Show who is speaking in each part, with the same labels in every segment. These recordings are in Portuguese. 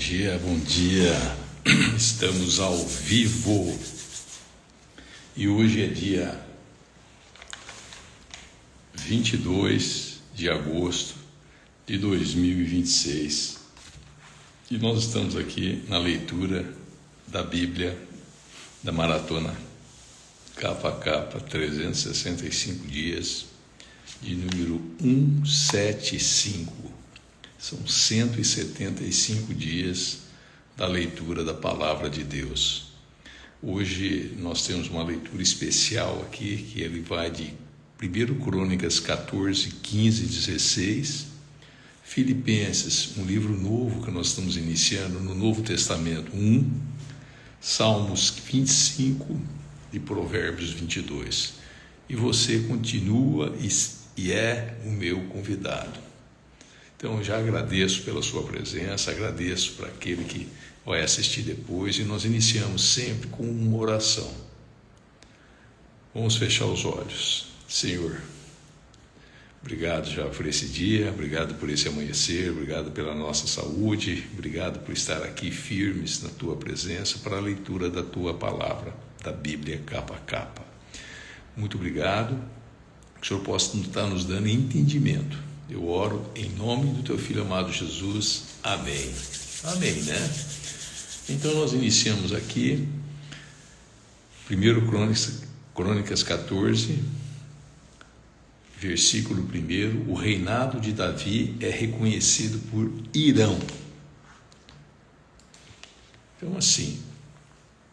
Speaker 1: Bom dia. Estamos ao vivo e hoje é dia 22 de agosto de 2026 e nós estamos aqui na leitura da Bíblia da Maratona Capa a Capa, 365 dias, de número 175. São 175 dias da leitura da Palavra de Deus. Hoje nós temos uma leitura especial aqui, que ele vai de 1 Crônicas 14, 15 e 16, Filipenses, um livro novo que nós estamos iniciando no Novo Testamento, 1, Salmos 25 e Provérbios 22. E você continua e é o meu convidado. Então, já agradeço pela sua presença, agradeço para aquele que vai assistir depois, e nós iniciamos sempre com uma oração. Vamos fechar os olhos. Senhor, obrigado já por esse dia, obrigado por esse amanhecer, obrigado pela nossa saúde, obrigado por estar aqui firmes na Tua presença para a leitura da Tua palavra, da Bíblia capa a capa. Muito obrigado, que o Senhor possa estar nos dando entendimento. Eu oro em nome do Teu Filho amado Jesus. Amém. Amém, né? Então nós iniciamos aqui 1 Crônicas 14, versículo 1. O reinado de Davi é reconhecido por Hirão. Então assim,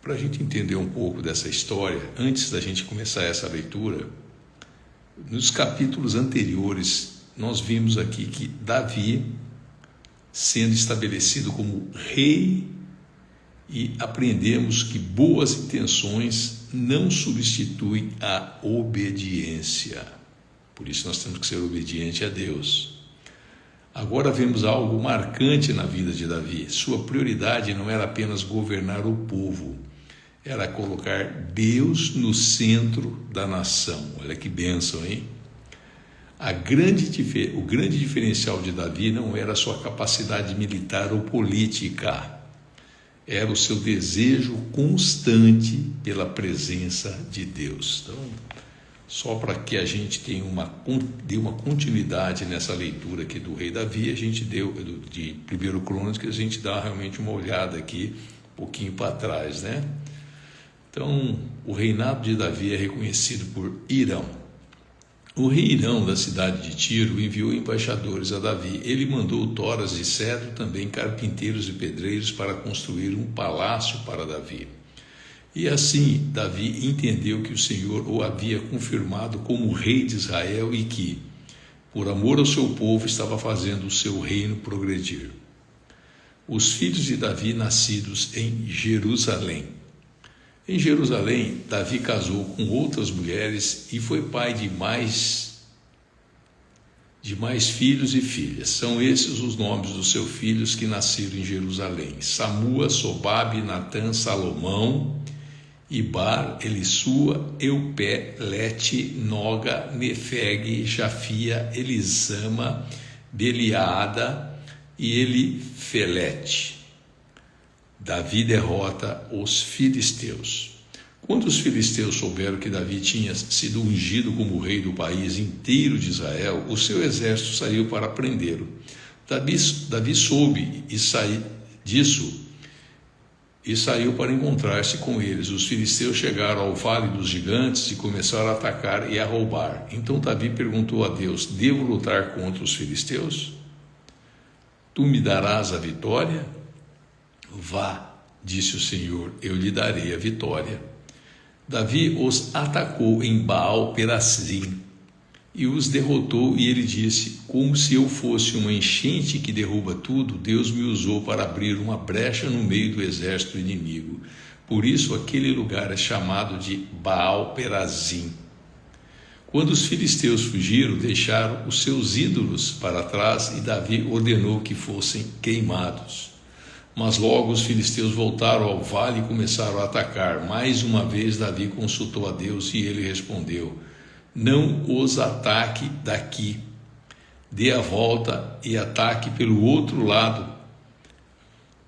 Speaker 1: para a gente entender um pouco dessa história, antes da gente começar essa leitura, nos capítulos anteriores, nós vimos aqui que Davi, sendo estabelecido como rei, e aprendemos que boas intenções não substituem a obediência. Por isso nós temos que ser obedientes a Deus. Agora vemos algo marcante na vida de Davi. Sua prioridade não era apenas governar o povo, era colocar Deus no centro da nação. Olha que bênção, hein? O grande diferencial de Davi não era a sua capacidade militar ou política, era o seu desejo constante pela presença de Deus. Então, só para que a gente tenha dê uma continuidade nessa leitura aqui do rei Davi, a gente deu, de 1 Crônicas, a gente dá realmente uma olhada aqui, um pouquinho para trás, né? Então, o reinado de Davi é reconhecido por Hirão. O rei Hirão da cidade de Tiro enviou embaixadores a Davi. Ele mandou toras de cedro, também carpinteiros e pedreiros, para construir um palácio para Davi. E assim Davi entendeu que o Senhor o havia confirmado como rei de Israel e que, por amor ao seu povo, estava fazendo o seu reino progredir. Os filhos de Davi nascidos em Jerusalém. Em Jerusalém, Davi casou com outras mulheres e foi pai de mais filhos e filhas. São esses os nomes dos seus filhos que nasceram em Jerusalém: Samua, Sobabe, Natã, Salomão, Ibar, Elissua, Eupelete, Noga, Nefeg, Jafia, Elisama, Beliada e Elifelete. Davi derrota os filisteus. Quando os filisteus souberam que Davi tinha sido ungido como rei do país inteiro de Israel, o seu exército saiu para prendê-lo. Davi soube disso e saiu para encontrar-se com eles. Os filisteus chegaram ao vale dos gigantes e começaram a atacar e a roubar. Então Davi perguntou a Deus: devo lutar contra os filisteus? Tu me darás a vitória? Vá, disse o Senhor, eu lhe darei a vitória. Davi os atacou em Baal-Perazim e os derrotou, e ele disse: como se eu fosse uma enchente que derruba tudo, Deus me usou para abrir uma brecha no meio do exército inimigo. Por isso aquele lugar é chamado de Baal-Perazim. Quando os filisteus fugiram, deixaram os seus ídolos para trás e Davi ordenou que fossem queimados. Mas logo os filisteus voltaram ao vale e começaram a atacar. Mais uma vez Davi consultou a Deus e ele respondeu: não os ataque daqui, dê a volta e ataque pelo outro lado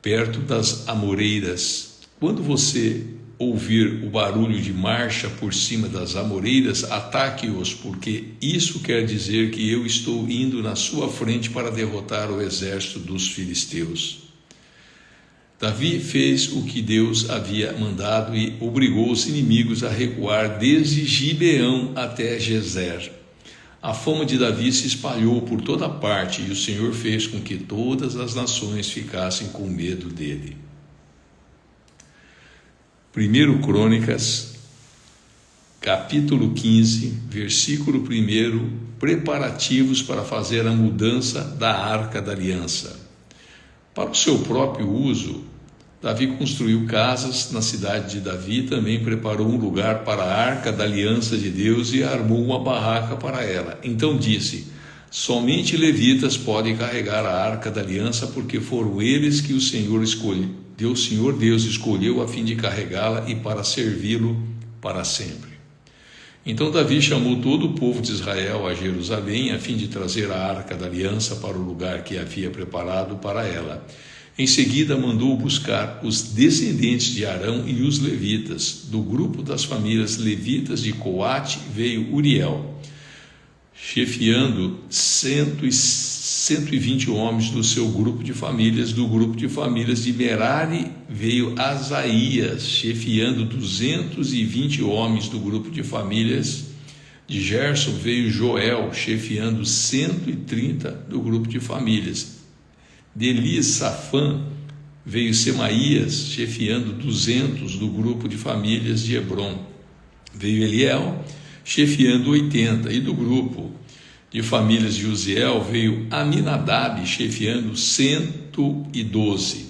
Speaker 1: perto das amoreiras. Quando você ouvir o barulho de marcha por cima das amoreiras, ataque-os, porque isso quer dizer que eu estou indo na sua frente para derrotar o exército dos filisteus. Davi fez o que Deus havia mandado e obrigou os inimigos a recuar desde Gibeão até Gezer. A fama de Davi se espalhou por toda parte e o Senhor fez com que todas as nações ficassem com medo dele. 1 Crônicas, capítulo 15, versículo 1, preparativos para fazer a mudança da Arca da Aliança. Para o seu próprio uso, Davi construiu casas na cidade de Davi, também preparou um lugar para a Arca da Aliança de Deus e armou uma barraca para ela. Então disse: somente levitas podem carregar a Arca da Aliança, porque foram eles que o Senhor Deus escolheu a fim de carregá-la e para servi-lo para sempre. Então Davi chamou todo o povo de Israel a Jerusalém, a fim de trazer a Arca da Aliança para o lugar que havia preparado para ela. Em seguida mandou buscar os descendentes de Arão e os levitas. Do grupo das famílias levitas de Coate veio Uriel, chefiando 120 homens do seu grupo de famílias. Do grupo de famílias de Merari veio Asaías, chefiando 220 homens. Do grupo de famílias de Gerson veio Joel, chefiando 130 do grupo de famílias. De Elisafã veio Semaías, chefiando 200 do grupo de famílias de Hebron. Veio Eliel, chefiando 80, e do grupo de famílias de Uziel veio Aminadab, chefiando 112.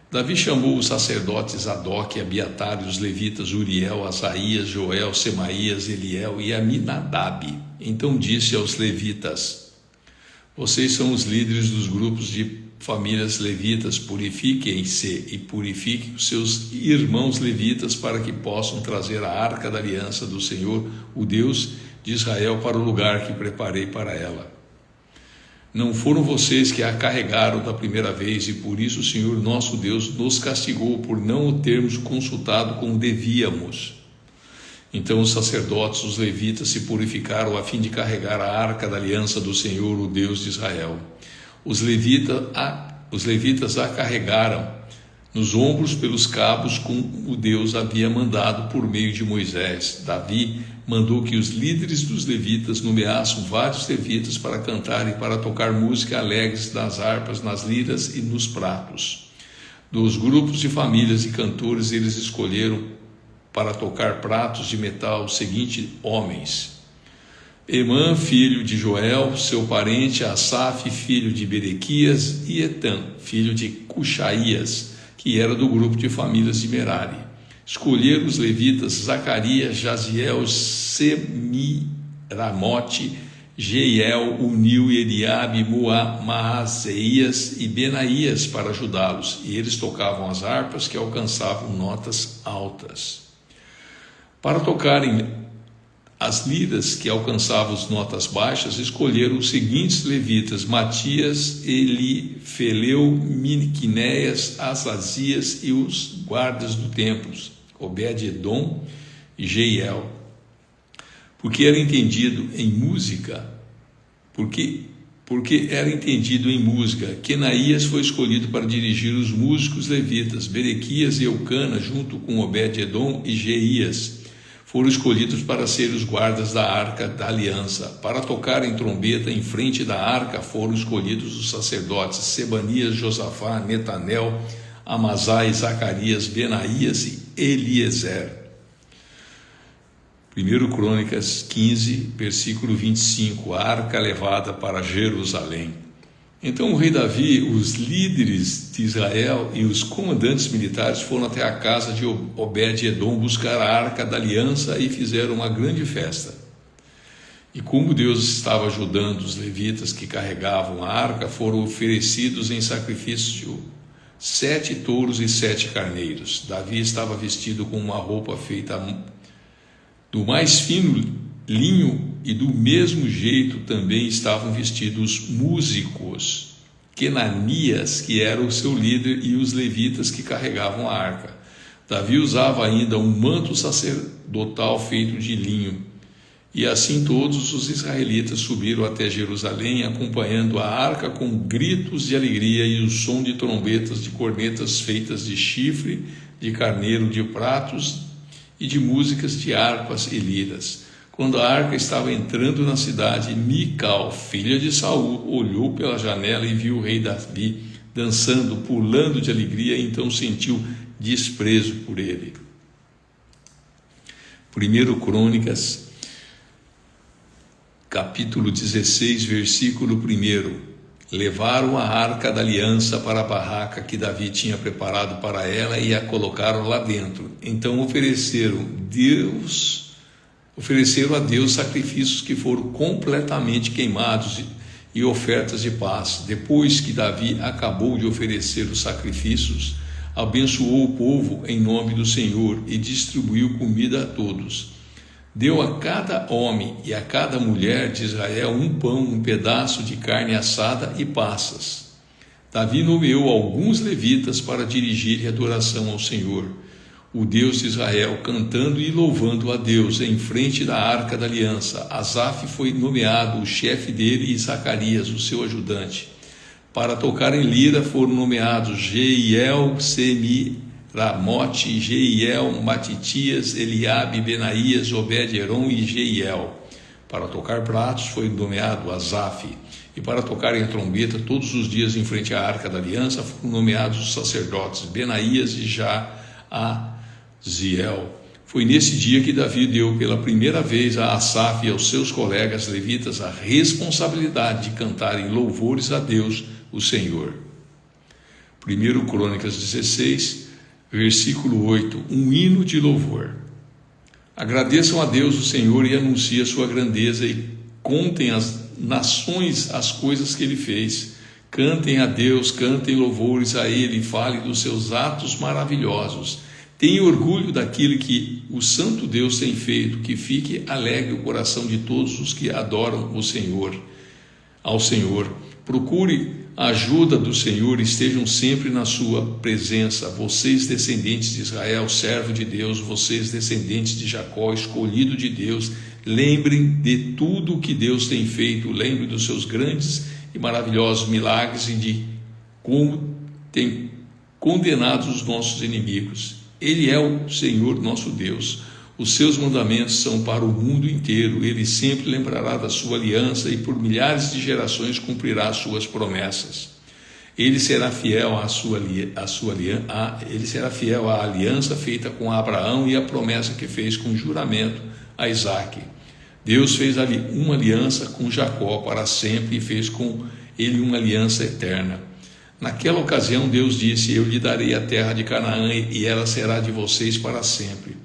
Speaker 1: Davi chamou os sacerdotes Adoc, Abiatar e os levitas Uriel, Asaías, Joel, Semaías, Eliel e Aminadab. Então disse aos levitas: vocês são os líderes dos grupos de famílias levitas, purifiquem-se e purifiquem os seus irmãos levitas para que possam trazer a Arca da Aliança do Senhor, o Deus de Israel, para o lugar que preparei para ela. Não foram vocês que a carregaram da primeira vez, e por isso o Senhor nosso Deus nos castigou por não o termos consultado como devíamos. Então os sacerdotes, os levitas, se purificaram a fim de carregar a Arca da Aliança do Senhor, o Deus de Israel. Os levitas a carregaram nos ombros pelos cabos, como o Deus havia mandado por meio de Moisés. Davi mandou que os líderes dos levitas nomeassem vários levitas para cantar e para tocar música alegres nas harpas, nas liras e nos pratos. Dos grupos de famílias e cantores, eles escolheram para tocar pratos de metal os seguintes homens: Emã, filho de Joel, seu parente, Asaf, filho de Berequias, e Etan, filho de Cuxaías, que era do grupo de famílias de Merari. Escolheram os levitas Zacarias, Jaziel, Semiramote, Jeiel, Unil, Eliabe, Maazéias e Benaías para ajudá-los, e eles tocavam as harpas que alcançavam notas altas. Para tocarem as liras que alcançavam as notas baixas, escolheram os seguintes levitas: Matias, Elifeleu, Miniquinéias, Asazias e os guardas do templo, Obed-edom e Jeiel. Porque era entendido em música, Quenaías foi escolhido para dirigir os músicos levitas. Berequias e Eucana, junto com Obed-edom e Jeías, foram escolhidos para ser os guardas da Arca da Aliança. Para tocarem trombeta em frente da arca foram escolhidos os sacerdotes Sebanias, Josafá, Netanel, Amazai, Zacarias, Benaías e Eliezer. 1 Crônicas 15, versículo 25, a arca levada para Jerusalém. Então o rei Davi, os líderes de Israel e os comandantes militares foram até a casa de Obed-edom buscar a Arca da Aliança e fizeram uma grande festa. E como Deus estava ajudando os levitas que carregavam a arca, foram oferecidos em sacrifício 7 touros e 7 carneiros. Davi estava vestido com uma roupa feita do mais fino linho, e do mesmo jeito também estavam vestidos músicos Quenanias, que era o seu líder, e os levitas que carregavam a arca. Davi usava ainda um manto sacerdotal feito de linho. E assim todos os israelitas subiram até Jerusalém, acompanhando a arca com gritos de alegria e o som de trombetas, de cornetas feitas de chifre, de carneiro, de pratos e de músicas de harpas e liras. Quando a arca estava entrando na cidade, Mical, filha de Saul, olhou pela janela e viu o rei Davi dançando, pulando de alegria, e então sentiu desprezo por ele. 1 Crônicas, capítulo 16, versículo 1. Levaram a arca da aliança para a barraca que Davi tinha preparado para ela e a colocaram lá dentro. Então ofereceram a Deus sacrifícios que foram completamente queimados e ofertas de paz. Depois que Davi acabou de oferecer os sacrifícios, abençoou o povo em nome do Senhor e distribuiu comida a todos. Deu a cada homem e a cada mulher de Israel um pão, um pedaço de carne assada e passas. Davi nomeou alguns levitas para dirigir a adoração ao Senhor, o Deus de Israel, cantando e louvando a Deus em frente da arca da aliança. Asaf foi nomeado o chefe dele e Zacarias, o seu ajudante. Para tocar em lira foram nomeados Jeiel, Semiramote, Jeiel, Matitias, Eliabe, Benaías, Obed-Edom e Jeiel. Para tocar pratos foi nomeado Asaf. E para tocarem a trombeta todos os dias em frente à arca da aliança foram nomeados os sacerdotes Benaías e Jaziel. Foi nesse dia que Davi deu pela primeira vez a Asaf e aos seus colegas levitas a responsabilidade de cantarem louvores a Deus, o Senhor. 1 Crônicas 16, versículo 8, um hino de louvor. Agradeçam a Deus o Senhor e anunciem a sua grandeza e contem às nações as coisas que ele fez. Cantem a Deus, cantem louvores a ele, falem dos seus atos maravilhosos. Tenha orgulho daquilo que o Santo Deus tem feito, que fique alegre o coração de todos os que adoram o Senhor. Ao Senhor, procure a ajuda do Senhor, estejam sempre na sua presença. Vocês, descendentes de Israel, servo de Deus, vocês, descendentes de Jacó, escolhido de Deus, lembrem de tudo o que Deus tem feito, lembrem dos seus grandes e maravilhosos milagres e de como tem condenado os nossos inimigos. Ele é o Senhor nosso Deus. Os seus mandamentos são para o mundo inteiro. Ele sempre lembrará da sua aliança e por milhares de gerações cumprirá as suas promessas. Ele será fiel à aliança feita com Abraão e à promessa que fez com juramento a Isaque. Deus fez uma aliança com Jacó para sempre e fez com ele uma aliança eterna. Naquela ocasião Deus disse: eu lhe darei a terra de Canaã e ela será de vocês para sempre.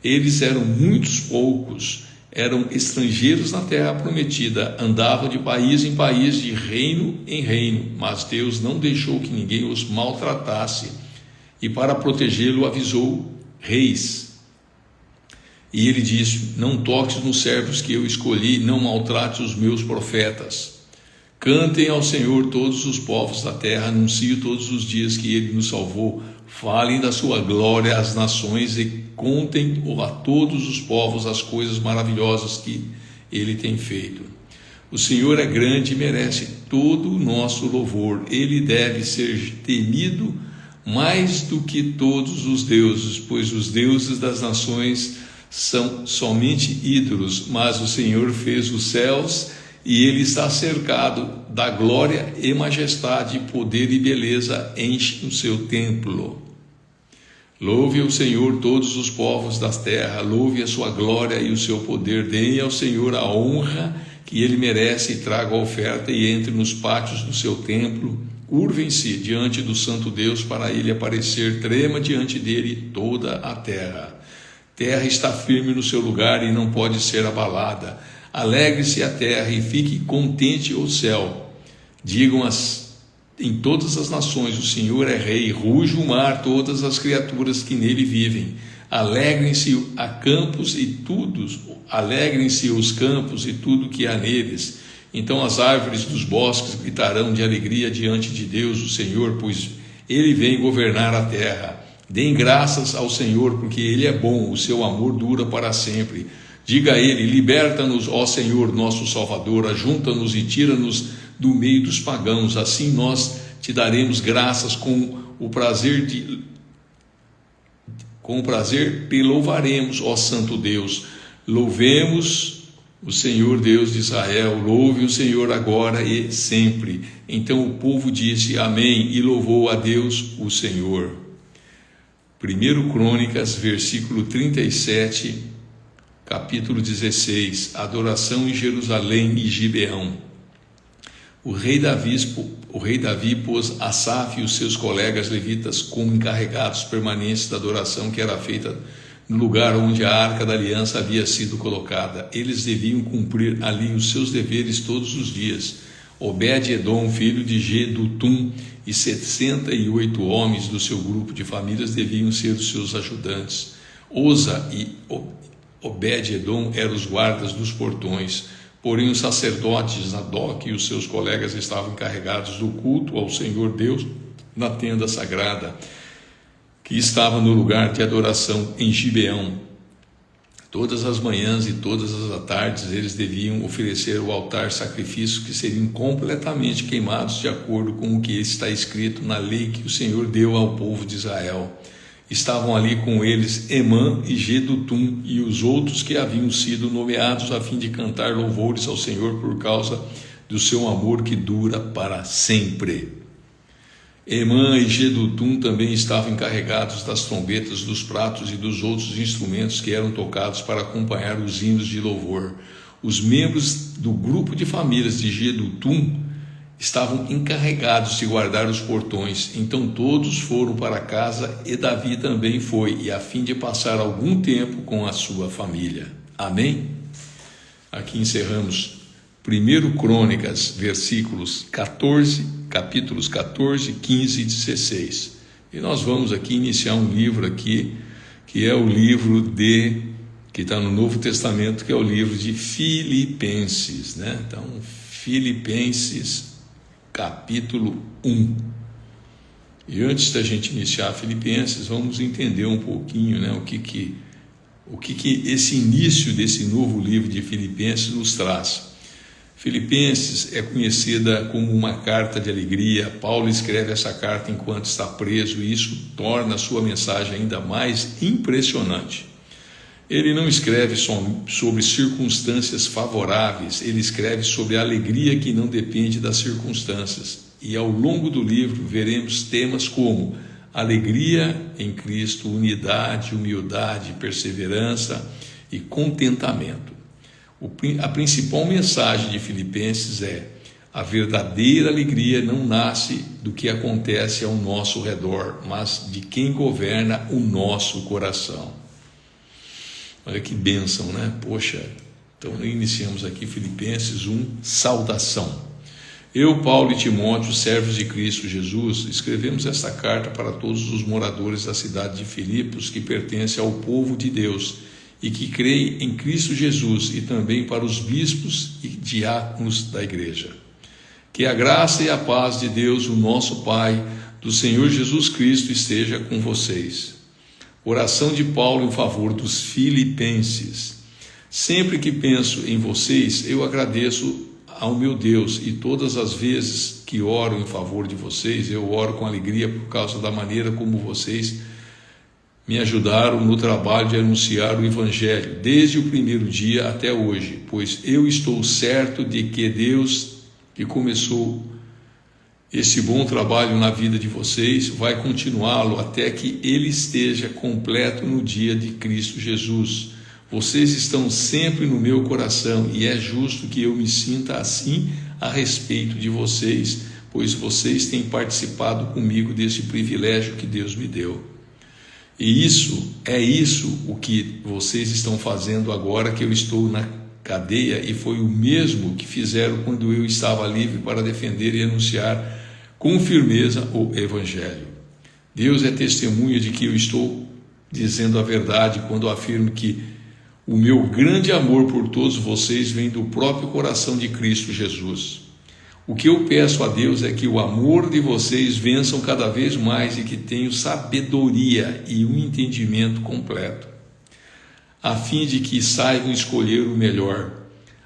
Speaker 1: Eles eram muitos poucos, eram estrangeiros na terra prometida, andavam de país em país, de reino em reino, mas Deus não deixou que ninguém os maltratasse, e para protegê-lo avisou reis. E ele disse: não toques nos servos que eu escolhi, não maltrate os meus profetas. Cantem ao Senhor todos os povos da terra, anunciem todos os dias que ele nos salvou, falem da sua glória às nações e contem a todos os povos as coisas maravilhosas que ele tem feito. O Senhor é grande e merece todo o nosso louvor. Ele deve ser temido mais do que todos os deuses, pois os deuses das nações são somente ídolos, mas o Senhor fez os céus e ele está cercado da glória e majestade, poder e beleza enche o seu templo. Louve o Senhor todos os povos da terra, louve a sua glória e o seu poder, deem ao Senhor a honra que ele merece e traga a oferta e entre nos pátios do seu templo, curvem-se diante do santo Deus para ele aparecer, trema diante dele toda a terra. Terra está firme no seu lugar e não pode ser abalada. Alegre-se a terra e fique contente o céu. Digam em todas as nações: o Senhor é rei. Ruge o mar, todas as criaturas que nele vivem. Alegrem-se os campos e tudo que há neles, Então as árvores dos bosques gritarão de alegria diante de Deus, o Senhor, pois Ele vem governar a terra. Deem graças ao Senhor, porque Ele é bom, o seu amor dura para sempre. Diga a Ele: liberta-nos, ó Senhor, nosso Salvador, ajunta-nos e tira-nos do meio dos pagãos. Assim nós te daremos graças com o prazer te louvaremos, ó Santo Deus. Louvemos o Senhor Deus de Israel, louve o Senhor agora e sempre. Então o povo disse amém e louvou a Deus o Senhor. 1 Crônicas, versículo 37, capítulo 16, adoração em Jerusalém e Gibeão. O rei Davi pôs Asaf e os seus colegas levitas como encarregados permanentes da adoração que era feita no lugar onde a Arca da Aliança havia sido colocada. Eles deviam cumprir ali os seus deveres todos os dias. Obed-Edom, filho de Gedutum, e 68 homens do seu grupo de famílias deviam ser os seus ajudantes. Oza e Obed-Edom eram os guardas dos portões. Porém, os sacerdotes Zadok e os seus colegas estavam encarregados do culto ao Senhor Deus na tenda sagrada, que estava no lugar de adoração em Gibeão. Todas as manhãs e todas as tardes eles deviam oferecer ao altar sacrifícios que seriam completamente queimados de acordo com o que está escrito na lei que o Senhor deu ao povo de Israel. Estavam ali com eles Emã e Gedutum e os outros que haviam sido nomeados a fim de cantar louvores ao Senhor por causa do seu amor que dura para sempre. Emã e Gedutum também estavam encarregados das trombetas, dos pratos e dos outros instrumentos que eram tocados para acompanhar os hinos de louvor. Os membros do grupo de famílias de Gedutum estavam encarregados de guardar os portões. Então todos foram para casa e Davi também foi, e a fim de passar algum tempo com a sua família. Amém? Aqui encerramos 1 Crônicas, capítulos 14, 15 e 16. E nós vamos aqui iniciar um livro aqui, que é o livro que está no Novo Testamento, que é o livro de Filipenses, né? Então, Filipenses, capítulo 1. E antes da gente iniciar Filipenses, vamos entender um pouquinho, né, o que esse início desse novo livro de Filipenses nos traz. Filipenses é conhecida como uma carta de alegria. Paulo escreve essa carta enquanto está preso e isso torna a sua mensagem ainda mais impressionante. Ele não escreve sobre circunstâncias favoráveis, ele escreve sobre a alegria que não depende das circunstâncias. E ao longo do livro veremos temas como alegria em Cristo, unidade, humildade, perseverança e contentamento. A principal mensagem de Filipenses é: a verdadeira alegria não nasce do que acontece ao nosso redor, mas de quem governa o nosso coração. Olha que bênção, né? Poxa, então iniciamos aqui Filipenses 1, saudação. Eu, Paulo e Timóteo, servos de Cristo Jesus, escrevemos esta carta para todos os moradores da cidade de Filipos, que pertence ao povo de Deus e que creem em Cristo Jesus, e também para os bispos e diáconos da igreja. Que a graça e a paz de Deus, o nosso Pai, do Senhor Jesus Cristo, esteja com vocês. Oração de Paulo em favor dos filipenses. Sempre que penso em vocês, eu agradeço ao meu Deus, e todas as vezes que oro em favor de vocês, eu oro com alegria por causa da maneira como vocês me ajudaram no trabalho de anunciar o Evangelho, desde o primeiro dia até hoje, pois eu estou certo de que Deus, que começou esse bom trabalho na vida de vocês, vai continuá-lo até que ele esteja completo no dia de Cristo Jesus. Vocês estão sempre no meu coração e é justo que eu me sinta assim a respeito de vocês, pois vocês têm participado comigo desse privilégio que Deus me deu. E isso o que vocês estão fazendo agora que eu estou na cadeia, e foi o mesmo que fizeram quando eu estava livre para defender e anunciar com firmeza o Evangelho. Deus é testemunha de que eu estou dizendo a verdade quando afirmo que O meu grande amor por todos vocês vem do próprio coração de Cristo Jesus. O que eu peço a Deus é que o amor de vocês vençam cada vez mais e que tenham sabedoria e um entendimento completo, a fim de que saibam escolher o melhor.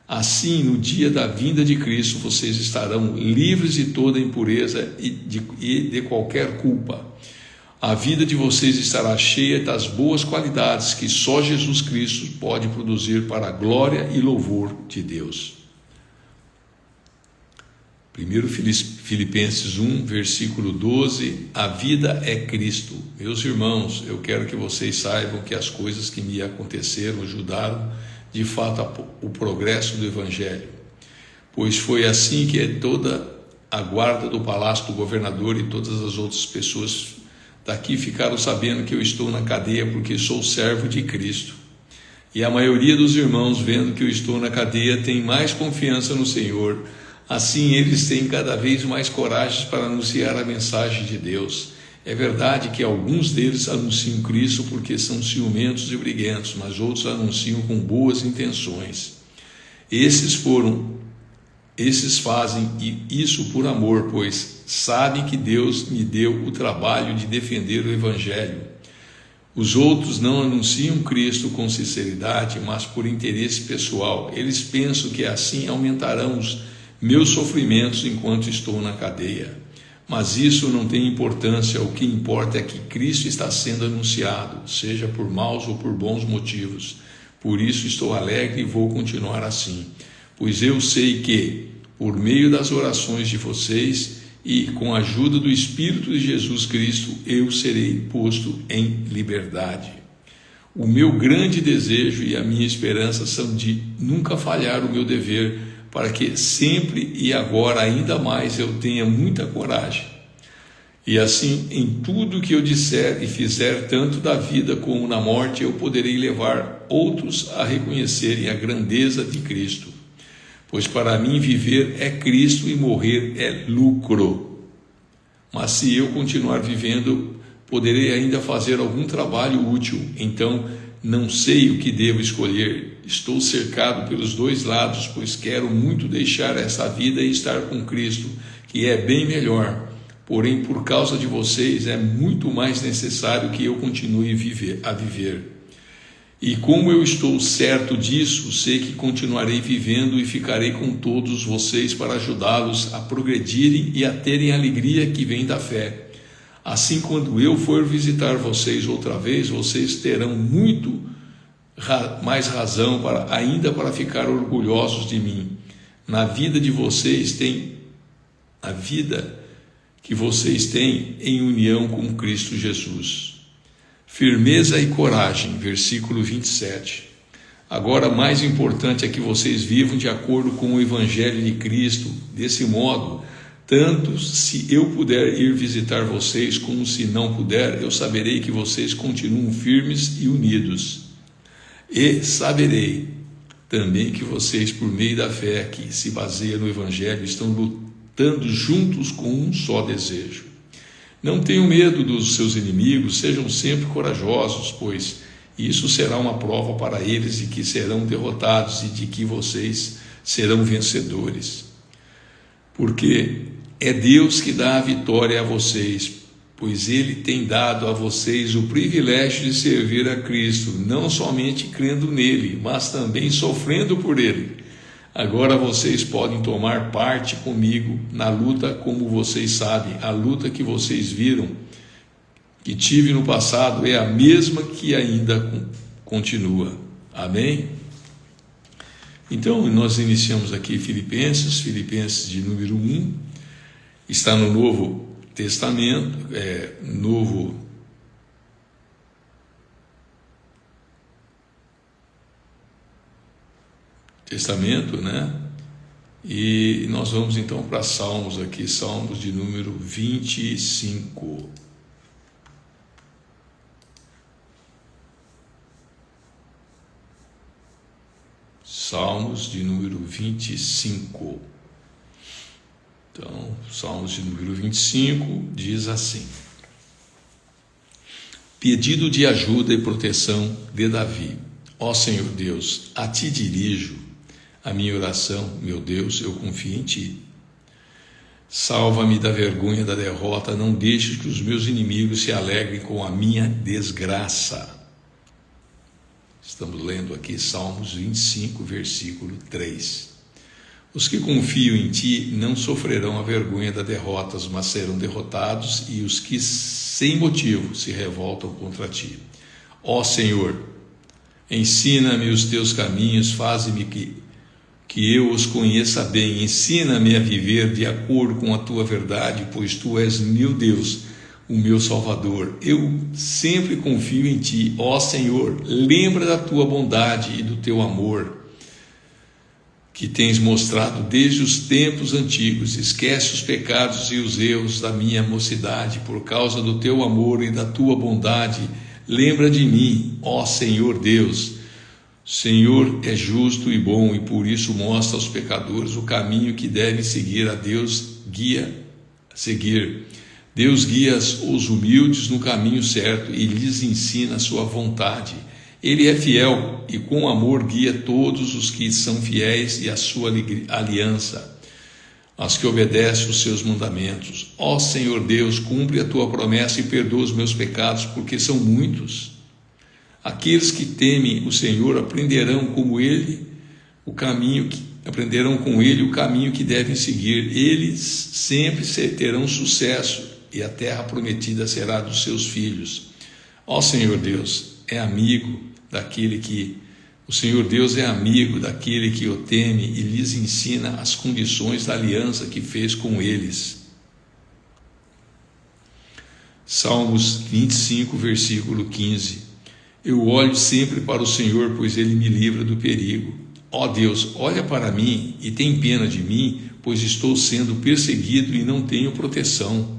Speaker 1: Assim, no dia da vinda de Cristo, vocês estarão livres de toda impureza e de qualquer culpa. A vida de vocês estará cheia das boas qualidades que só Jesus Cristo pode produzir para a glória e louvor de Deus. 1 Filipenses 1, versículo 12, a vida é Cristo. Meus irmãos, eu quero que vocês saibam que as coisas que me aconteceram ajudaram de fato o progresso do Evangelho, pois foi assim que toda a guarda do palácio do governador e todas as outras pessoas daqui ficaram sabendo que eu estou na cadeia porque sou servo de Cristo. E a maioria dos irmãos, vendo que eu estou na cadeia, tem mais confiança no Senhor. Assim, eles têm cada vez mais coragem para anunciar a mensagem de Deus. É verdade que alguns deles anunciam Cristo porque são ciumentos e briguentos, mas outros anunciam com boas intenções. Esses fazem isso por amor, pois sabem que Deus me deu o trabalho de defender o Evangelho. Os outros não anunciam Cristo com sinceridade, mas por interesse pessoal. Eles pensam que assim aumentarão os meus sofrimentos enquanto estou na cadeia. Mas isso não tem importância, o que importa é que Cristo está sendo anunciado, seja por maus ou por bons motivos. Por isso estou alegre e vou continuar assim, pois eu sei que, por meio das orações de vocês e com a ajuda do Espírito de Jesus Cristo, eu serei posto em liberdade. O meu grande desejo e a minha esperança são de nunca falhar o meu dever, para que sempre e agora ainda mais eu tenha muita coragem. E assim, em tudo que eu disser e fizer, tanto da vida como na morte, eu poderei levar outros a reconhecerem a grandeza de Cristo. Pois para mim viver é Cristo e morrer é lucro. Mas se eu continuar vivendo, poderei ainda fazer algum trabalho útil. Então, não sei o que devo escolher. Estou cercado pelos dois lados, pois quero muito deixar essa vida e estar com Cristo, que é bem melhor. Porém, por causa de vocês, é muito mais necessário que eu continue a viver. E como eu estou certo disso, sei que continuarei vivendo e ficarei com todos vocês para ajudá-los a progredirem e a terem a alegria que vem da fé. Assim, quando eu for visitar vocês outra vez, vocês terão muito mais razão para ficar orgulhosos de mim. Na vida de vocês tem a vida que vocês têm em união com Cristo Jesus. Firmeza e coragem, versículo 27. Agora, mais importante é que vocês vivam de acordo com o Evangelho de Cristo. Desse modo, tanto se eu puder ir visitar vocês, como se não puder, eu saberei que vocês continuam firmes e unidos. E saberei também que vocês, por meio da fé que se baseia no Evangelho, estão lutando juntos com um só desejo. Não tenham medo dos seus inimigos, sejam sempre corajosos, pois isso será uma prova para eles de que serão derrotados e de que vocês serão vencedores. Porque é Deus que dá a vitória a vocês, pois Ele tem dado a vocês o privilégio de servir a Cristo, não somente crendo nele, mas também sofrendo por Ele. Agora vocês podem tomar parte comigo na luta, como vocês sabem, a luta que vocês viram, que tive no passado, é a mesma que ainda continua. Amém? Então, nós iniciamos aqui Filipenses de número 1, está no Novo Testamento, Novo Testamento, né? E nós vamos então para Salmos aqui, Salmos de número 25. Salmos de número 25. Então, Salmos de número 25 diz assim: Pedido de ajuda e proteção de Davi. Ó Senhor Deus, a Ti dirijo a minha oração, meu Deus, eu confio em Ti. Salva-me da vergonha da derrota, não deixes que os meus inimigos se alegrem com a minha desgraça. Estamos lendo aqui Salmos 25, versículo 3. Os que confiam em Ti não sofrerão a vergonha da derrota, mas serão derrotados, e os que sem motivo se revoltam contra Ti. Ó Senhor, ensina-me os Teus caminhos, faze-me que eu os conheça bem, ensina-me a viver de acordo com a Tua verdade, pois Tu és meu Deus, o meu Salvador. Eu sempre confio em Ti, ó Senhor, lembra da Tua bondade e do Teu amor, que tens mostrado desde os tempos antigos. Esquece os pecados e os erros da minha mocidade, por causa do Teu amor e da Tua bondade, lembra de mim, ó Senhor Deus. Senhor é justo e bom, e por isso mostra aos pecadores o caminho que devem seguir. Deus guia os humildes no caminho certo e lhes ensina a sua vontade. Ele é fiel e com amor guia todos os que são fiéis e a sua aliança, aos que obedecem os seus mandamentos. Ó Senhor Deus, cumpre a Tua promessa e perdoa os meus pecados, porque são muitos. Aqueles que temem o Senhor aprenderão com Ele o caminho que devem seguir. Eles sempre terão sucesso e a terra prometida será dos seus filhos. Ó Senhor Deus, o Senhor Deus é amigo daquele que o teme e lhes ensina as condições da aliança que fez com eles. Salmos 25, versículo 15. Eu olho sempre para o Senhor, pois Ele me livra do perigo. Ó Deus, olha para mim e tem pena de mim, pois estou sendo perseguido e não tenho proteção.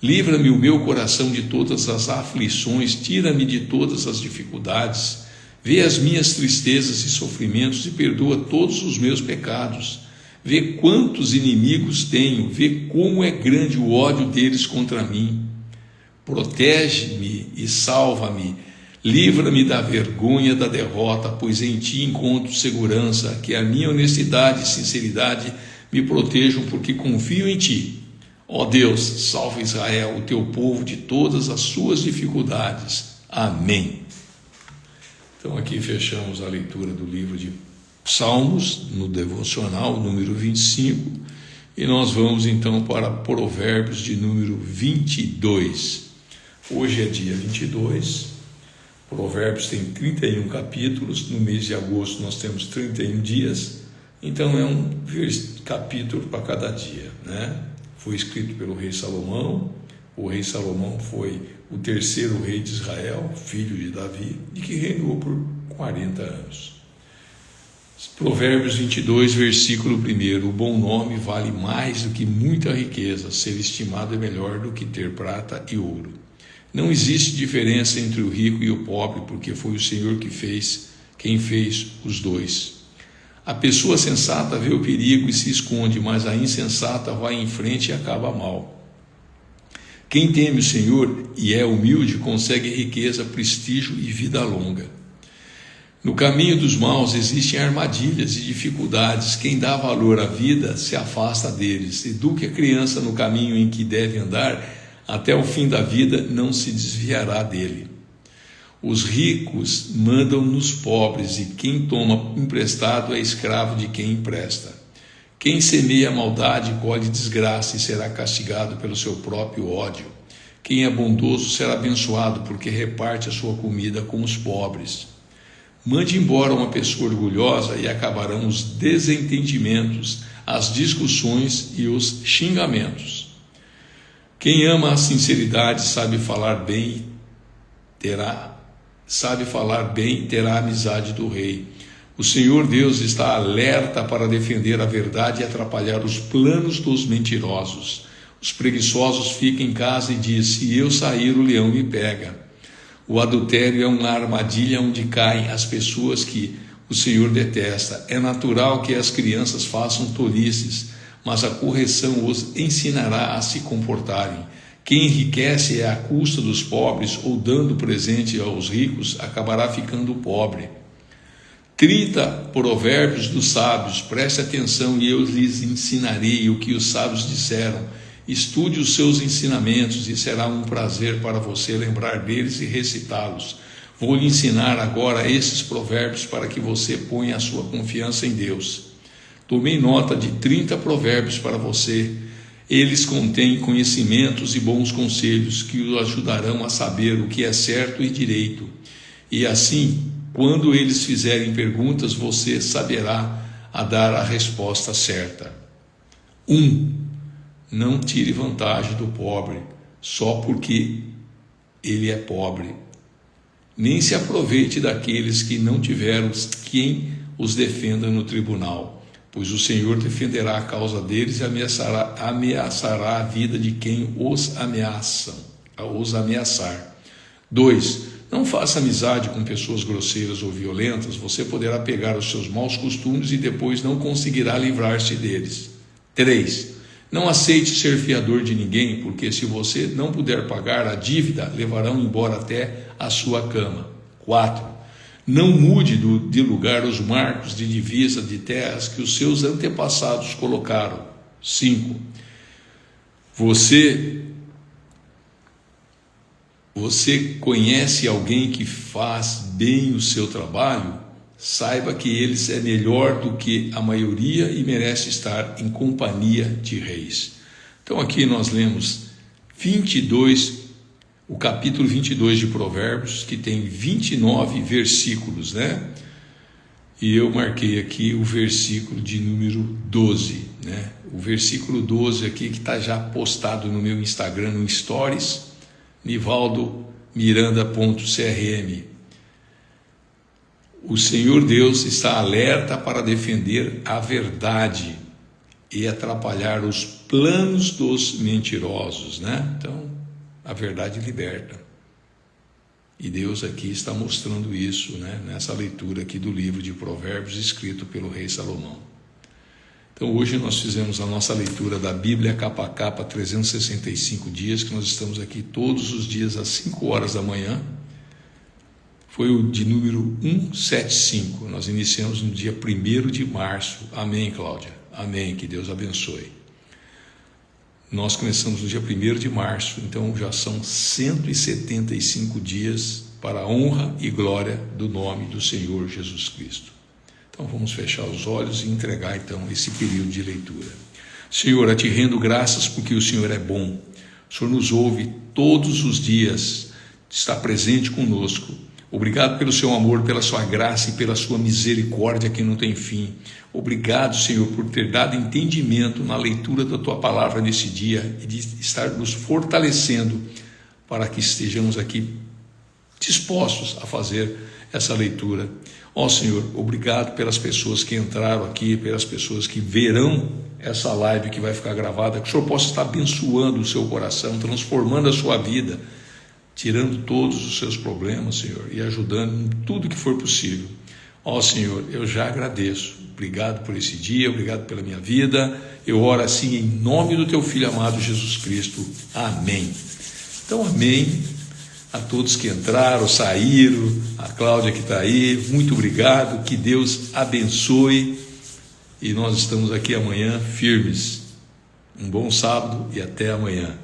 Speaker 1: Livra-me o meu coração de todas as aflições, tira-me de todas as dificuldades. Vê as minhas tristezas e sofrimentos e perdoa todos os meus pecados. Vê quantos inimigos tenho, vê como é grande o ódio deles contra mim. Protege-me e salva-me. Livra-me da vergonha da derrota, pois em Ti encontro segurança. Que a minha honestidade e sinceridade me protejam, porque confio em Ti. Ó Deus, salva Israel, o Teu povo, de todas as suas dificuldades. Amém. Então aqui fechamos a leitura do livro de Salmos, no devocional número 25, e nós vamos então para Provérbios de número 22. Hoje é dia 22. Provérbios tem 31 capítulos, no mês de agosto nós temos 31 dias, então é um capítulo para cada dia, né? Foi escrito pelo rei Salomão. O rei Salomão foi o terceiro rei de Israel, filho de Davi, e que reinou por 40 anos. Provérbios 22, versículo 1. O bom nome vale mais do que muita riqueza, ser estimado é melhor do que ter prata e ouro. Não existe diferença entre o rico e o pobre, porque foi o Senhor quem fez os dois. A pessoa sensata vê o perigo e se esconde, mas a insensata vai em frente e acaba mal. Quem teme o Senhor e é humilde consegue riqueza, prestígio e vida longa. No caminho dos maus existem armadilhas e dificuldades. Quem dá valor à vida se afasta deles. Eduque a criança no caminho em que deve andar, até o fim da vida não se desviará dele. Os ricos mandam nos pobres, e quem toma emprestado é escravo de quem empresta. Quem semeia maldade colhe desgraça e será castigado pelo seu próprio ódio. Quem é bondoso será abençoado, porque reparte a sua comida com os pobres. Mande embora uma pessoa orgulhosa e acabarão os desentendimentos, as discussões e os xingamentos. Quem ama a sinceridade sabe falar bem terá a amizade do rei. O Senhor Deus está alerta para defender a verdade e atrapalhar os planos dos mentirosos. Os preguiçosos ficam em casa e dizem: se eu sair, o leão me pega. O adultério é uma armadilha onde caem as pessoas que o Senhor detesta. É natural que as crianças façam tolices, mas a correção os ensinará a se comportarem. Quem enriquece à custa dos pobres ou dando presente aos ricos acabará ficando pobre. 30 provérbios dos sábios, preste atenção e eu lhes ensinarei o que os sábios disseram. Estude os seus ensinamentos e será um prazer para você lembrar deles e recitá-los. Vou lhe ensinar agora esses provérbios para que você ponha a sua confiança em Deus. Tomei nota de 30 provérbios para você. Eles contêm conhecimentos e bons conselhos que o ajudarão a saber o que é certo e direito. E assim, quando eles fizerem perguntas, você saberá a dar a resposta certa. 1. Não tire vantagem do pobre só porque ele é pobre. Nem se aproveite daqueles que não tiveram quem os defenda no tribunal, pois o Senhor defenderá a causa deles e ameaçará a vida de quem os ameaçar. 2. Não faça amizade com pessoas grosseiras ou violentas, você poderá pegar os seus maus costumes e depois não conseguirá livrar-se deles. 3. Não aceite ser fiador de ninguém, porque se você não puder pagar a dívida, levarão embora até a sua cama. 4. Não mude de lugar os marcos de divisa de terras que os seus antepassados colocaram. 5. Você conhece alguém que faz bem o seu trabalho? Saiba que eles é melhor do que a maioria e merece estar em companhia de reis. Então aqui nós lemos o capítulo 22 de Provérbios, que tem 29 versículos, né? E eu marquei aqui o versículo de número 12, né? O versículo 12 aqui que está já postado no meu Instagram, no Stories, nivaldomiranda.crm. O Senhor Deus está alerta para defender a verdade e atrapalhar os planos dos mentirosos, né? Então, a verdade liberta. E Deus aqui está mostrando isso, né? Nessa leitura aqui do livro de Provérbios, escrito pelo rei Salomão. Então, hoje nós fizemos a nossa leitura da Bíblia capa a capa, 365 dias, que nós estamos aqui todos os dias às 5 horas da manhã. Foi o de número 175. Nós iniciamos no dia 1º de março. Amém, Cláudia? Amém, que Deus abençoe. Nós começamos no dia 1º de março, então já são 175 dias para a honra e glória do nome do Senhor Jesus Cristo. Então vamos fechar os olhos e entregar então esse período de leitura. Senhor, eu te rendo graças porque o Senhor é bom. O Senhor nos ouve todos os dias, está presente conosco. Obrigado pelo seu amor, pela sua graça e pela sua misericórdia que não tem fim. Obrigado, Senhor, por ter dado entendimento na leitura da tua palavra nesse dia e de estar nos fortalecendo para que estejamos aqui dispostos a fazer essa leitura. Ó Senhor, obrigado pelas pessoas que entraram aqui, pelas pessoas que verão essa live que vai ficar gravada, que o Senhor possa estar abençoando o seu coração, transformando a sua vida, tirando todos os seus problemas, Senhor, e ajudando em tudo que for possível. Ó Senhor, eu já agradeço. Obrigado por esse dia, obrigado pela minha vida. Eu oro assim em nome do teu Filho amado Jesus Cristo. Amém. Então, amém a todos que entraram, saíram, a Cláudia que está aí, muito obrigado, que Deus abençoe. E nós estamos aqui amanhã firmes. Um bom sábado e até amanhã.